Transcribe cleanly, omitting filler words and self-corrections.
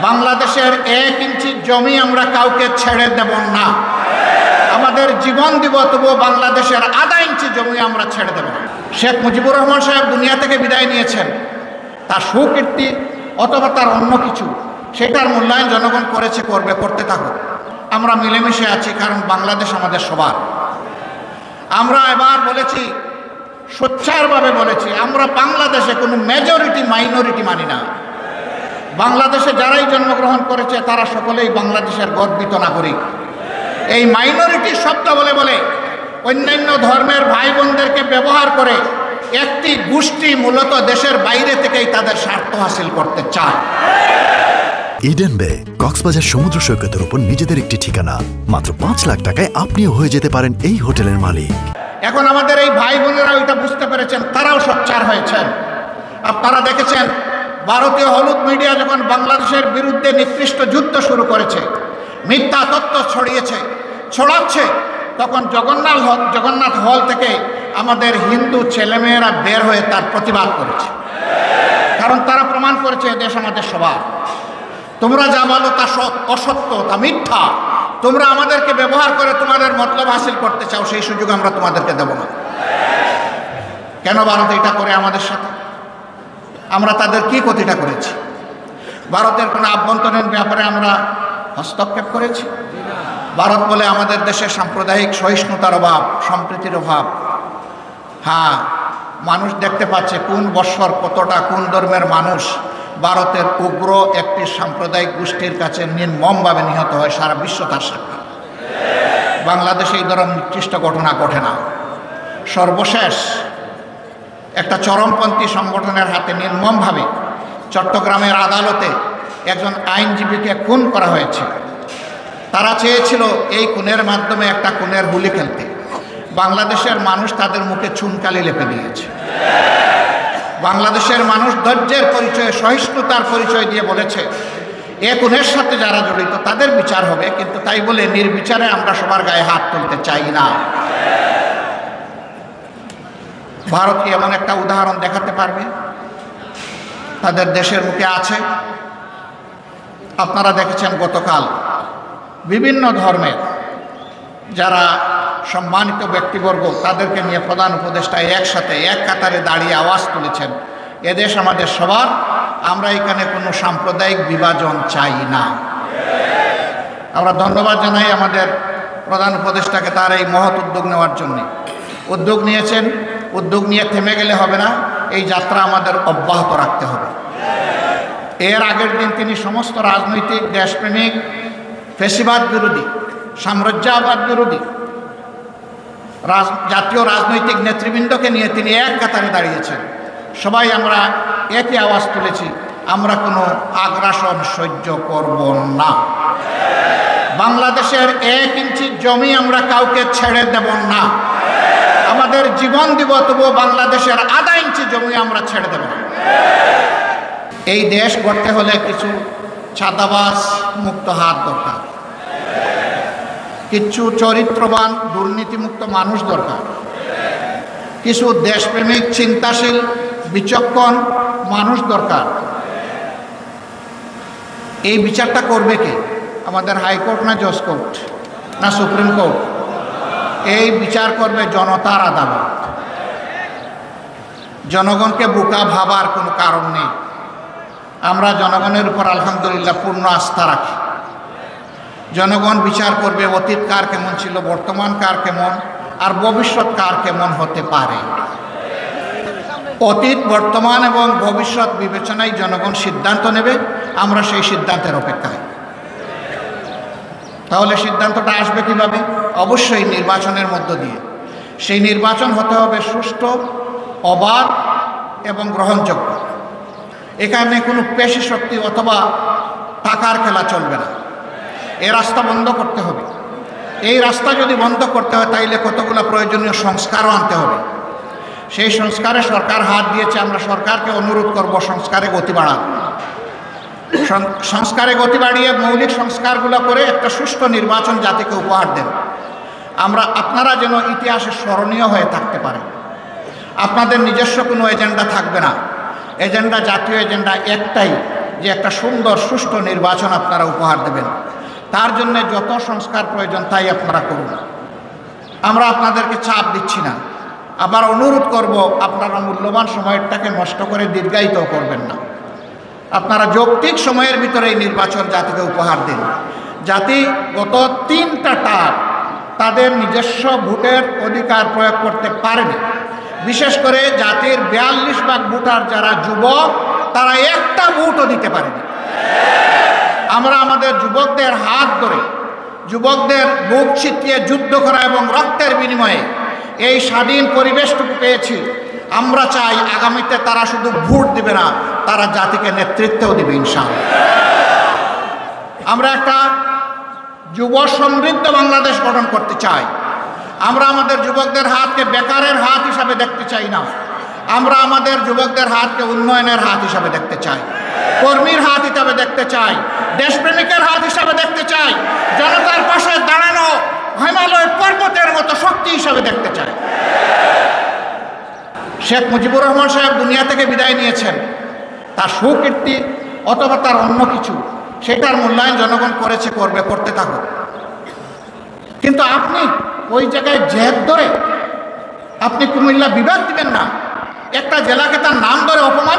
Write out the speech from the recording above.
বাংলাদেশের 1 ইঞ্চি জমি আমরা কাউকে ছেড়ে দেব না। আমাদের জীবন দিব, তবুও বাংলাদেশের আধা ইঞ্চি জমি আমরা ছেড়ে দেব না। শেখ মুজিবুর রহমান সাহেব দুনিয়া থেকে বিদায় নিয়েছেন, তার সুকীর্তি অথবা তার অন্য কিছু, সেটার মূল্যায়ন জনগণ করেছে, করবে, করতে থাকুক। আমরা মিলেমিশে আছি, কারণ বাংলাদেশ আমাদের সবার। আমরা এবার বলেছি, সোচ্চারভাবে বলেছি, আমরা বাংলাদেশে কোনো মেজরিটি মাইনরিটি মানি না। বাংলাদেশে যারাই জন্মগ্রহণ করেছে তারা সকলেই বাংলাদেশের গর্বিত নাগরিক। এই মাইনরিটি শব্দ বলে বলে অন্যান্য ধর্মের ভাই বোনদেরকে ব্যবহার করে একটি গোষ্ঠী মূলত দেশের বাইরে থেকেই তাদের স্বার্থ হাসিল করতে চায়। ইডেন বে কক্সবাজার সমুদ্র সৈকতের উপর নিজেদের একটি ঠিকানা। মাত্র 5 লাখ টাকায় আপনিও হয়ে যেতে পারেন এই হোটেলের মালিক। এখন আমাদের এই ভাই বোনেরা ওইটা বুঝতে পেরেছেন, তারাও সোচ্চার হয়েছেন। আপনারা দেখেছেন, ভারতীয় হলুদ মিডিয়া যখন বাংলাদেশের বিরুদ্ধে নিকৃষ্ট যুদ্ধ শুরু করেছে, মিথ্যা তথ্য ছড়াচ্ছে, তখন জগন্নাথ হল থেকে আমাদের হিন্দু ছেলেমেয়েরা বের হয়ে তার প্রতিবাদ করেছে। কারণ তারা প্রমাণ করেছে এদেশ আমাদের সবার। তোমরা যা বলো তা অসত্য, তা মিথ্যা। তোমরা আমাদেরকে ব্যবহার করে তোমাদের মতলব হাসিল করতে চাও, সেই সুযোগ আমরা তোমাদেরকে দেব না। কেন ভারত এটা করে আমাদের সাথে? আমরা তাদের কি ক্ষতিটা করেছি? ভারতের কোনো আভ্যন্তরীণ ব্যাপারে আমরা হস্তক্ষেপ করেছি? ভারত বলে আমাদের দেশে সাম্প্রদায়িক সহিষ্ণুতার অভাব, সম্প্রীতির অভাব। হ্যাঁ, মানুষ দেখতে পাচ্ছে কোন বৎসর কতটা কোন ধর্মের মানুষ ভারতের উগ্র একটি সাম্প্রদায়িক গোষ্ঠীর কাছে নির্মমভাবে নিহত হয়, সারা বিশ্ব তার সাক্ষী। বাংলাদেশে এই ধরনের নিকৃষ্ট ঘটনা ঘটে না। সর্বশেষ একটা চরমপন্থী সংগঠনের হাতে নির্মমভাবে চট্টগ্রামের আদালতে একজন আইনজীবীকে খুন করা হয়েছে। তারা চেয়েছিল এই খুনের মাধ্যমে একটা খুনের হুলি খেলতে। বাংলাদেশের মানুষ তাদের মুখে চুনকালি লেপে দিয়েছে। বাংলাদেশের মানুষ ধৈর্যের পরিচয়, সহিষ্ণুতার পরিচয় দিয়ে বলেছে এ খুনের সাথে যারা জড়িত তাদের বিচার হবে, কিন্তু তাই বলে নির্বিচারে আমরা সবার গায়ে হাত তুলতে চাই না। ভারত কি এমন একটা উদাহরণ দেখাতে পারবে? তাদের দেশের মুখে আছে। আপনারা দেখেছেন গতকাল বিভিন্ন ধর্মের যারা সম্মানিত ব্যক্তিবর্গ তাদেরকে নিয়ে প্রধান উপদেষ্টা একসাথে এক কাতারে দাঁড়িয়ে আওয়াজ তুলেছেন, এদেশ আমাদের সবার, আমরা এখানে কোনো সাম্প্রদায়িক বিভাজন চাই না। আমরা ধন্যবাদ জানাই আমাদের প্রধান উপদেষ্টাকে তার এই মহৎ উদ্যোগ নেওয়ার জন্য। উদ্যোগ নিয়েছেন, উদ্যোগ নিয়ে থেমে গেলে হবে না, এই যাত্রা আমাদের অব্যাহত রাখতে হবে। এর আগের দিন তিনি সমস্ত রাজনৈতিক, দেশপ্রেমিক, ফ্যাসিবাদ বিরোধী, সাম্রাজ্যবাদ বিরোধী জাতীয় রাজনৈতিক নেতৃবৃন্দকে নিয়ে তিনি এক কাতারে দাঁড়িয়েছেন। সবাই আমরা একই আওয়াজ তুলেছি, আমরা কোনো আগ্রাসন সহ্য করব না। বাংলাদেশের 1 ইঞ্চি জমি আমরা কাউকে ছেড়ে দেব না। আমাদের জীবন দিব, তবুও বাংলাদেশের আধা ইঞ্চি জমি আমরা ছেড়ে দেব না। এই দেশ গড়তে হলে কিছু ছাদাবাজ মুক্ত হাত দরকার, কিছু চরিত্রবান দুর্নীতিমুক্ত মানুষ দরকার, কিছু দেশপ্রেমিক চিন্তাশীল বিচক্ষণ মানুষ দরকার। এই বিচারটা করবে কে? আমাদের হাইকোর্ট না জজ কোর্ট না সুপ্রিম কোর্ট? এই বিচার করবে জনতার আদালত। জনগণকে বোকা ভাবার কোনো কারণ নেই। আমরা জনগণের উপর আলহামদুলিল্লাহ পূর্ণ আস্থা রাখি। জনগণ বিচার করবে অতীত কার কেমন ছিল, বর্তমান কার কেমন, আর ভবিষ্যৎ কার কেমন হতে পারে। অতীত, বর্তমান এবং ভবিষ্যৎ বিবেচনায় জনগণ সিদ্ধান্ত নেবে। আমরা সেই সিদ্ধান্তের অপেক্ষায়। তাহলে সিদ্ধান্তটা আসবে কিভাবে? অবশ্যই নির্বাচনের মধ্য দিয়ে। সেই নির্বাচন হতে হবে সুষ্ঠু, অবাধ এবং গ্রহণযোগ্য। এখানে কোনো পেশি শক্তি অথবা টাকার খেলা চলবে না। এই রাস্তা বন্ধ করতে হবে। এই রাস্তা যদি বন্ধ করতে হয় তাইলে কতগুলো প্রয়োজনীয় সংস্কারও আনতে হবে। সেই সংস্কারে সরকার হাত দিয়েছে। আমরা সরকারকে অনুরোধ করব সংস্কারে গতি বাড়ান। সংস্কারে গতি বাড়িয়ে মৌলিক সংস্কারগুলো করে একটা সুষ্ঠু নির্বাচন জাতিকে উপহার দেন। আপনারা যেন ইতিহাসে স্মরণীয় হয়ে থাকতে পারেন। আপনাদের নিজস্ব কোনো এজেন্ডা থাকবে না। এজেন্ডা, জাতীয় এজেন্ডা একটাই, যে একটা সুন্দর সুষ্ঠু নির্বাচন আপনারা উপহার দেবেন। তার জন্য যত সংস্কার প্রয়োজন তাই আপনারা করুন। আমরা আপনাদেরকে চাপ দিচ্ছি না, আবার অনুরোধ করব আপনারা মূল্যবান সময়টাকে নষ্ট করে দীর্ঘায়িত করবেন না। আপনারা যৌক্তিক সময়ের ভিতরে এই নির্বাচন জাতিকে উপহার দিন। জাতি গত 3টা টার্ম তাদের নিজস্ব ভোটের অধিকার প্রয়োগ করতে পারেনি। বিশেষ করে জাতির 42 ভাগ ভোটার যারা যুবক, তারা একটা ভোটও দিতে পারেনি। আমরা আমাদের যুবকদের হাত ধরে, যুবকদের বুক ছিটিয়ে যুদ্ধ করা এবং রক্তের বিনিময়ে এই স্বাধীন পরিবেশটুকু পেয়েছি। আমরা চাই আগামীতে তারা শুধু ভোট দিবে না, তারা জাতিকে নেতৃত্বও দিবে ইনশাআল্লাহ। আমরা একটা যুব সমৃদ্ধ বাংলাদেশ গঠন করতে চাই। আমরা আমাদের যুবকদের হাতকে বেকারের হাত হিসাবে দেখতে চাই না। আমরা আমাদের যুবকদের হাতকে উন্নয়নের হাত হিসাবে দেখতে চাই, কর্মীর হাত হিসাবে দেখতে চাই, দেশপ্রেমিকের হাত হিসাবে দেখতে চাই, জনতার পাশে দাঁড়ানো হিমালয় পর্বতের মতো শক্তি হিসাবে দেখতে চাই। শেখ মুজিবুর রহমান সাহেব দুনিয়া থেকে বিদায় নিয়েছেন, তার সুকীর্তি অথবা তার অন্য কিছু, সেটার মূল্যায়ন জনগণ করেছে, করবে, করতে থাকুক। কিন্তু আপনি ওই জায়গায় জেদ ধরে আপনি কুমিল্লা বিভাগ দিবেন না, একটা জেলাকে তার নাম ধরে অপমান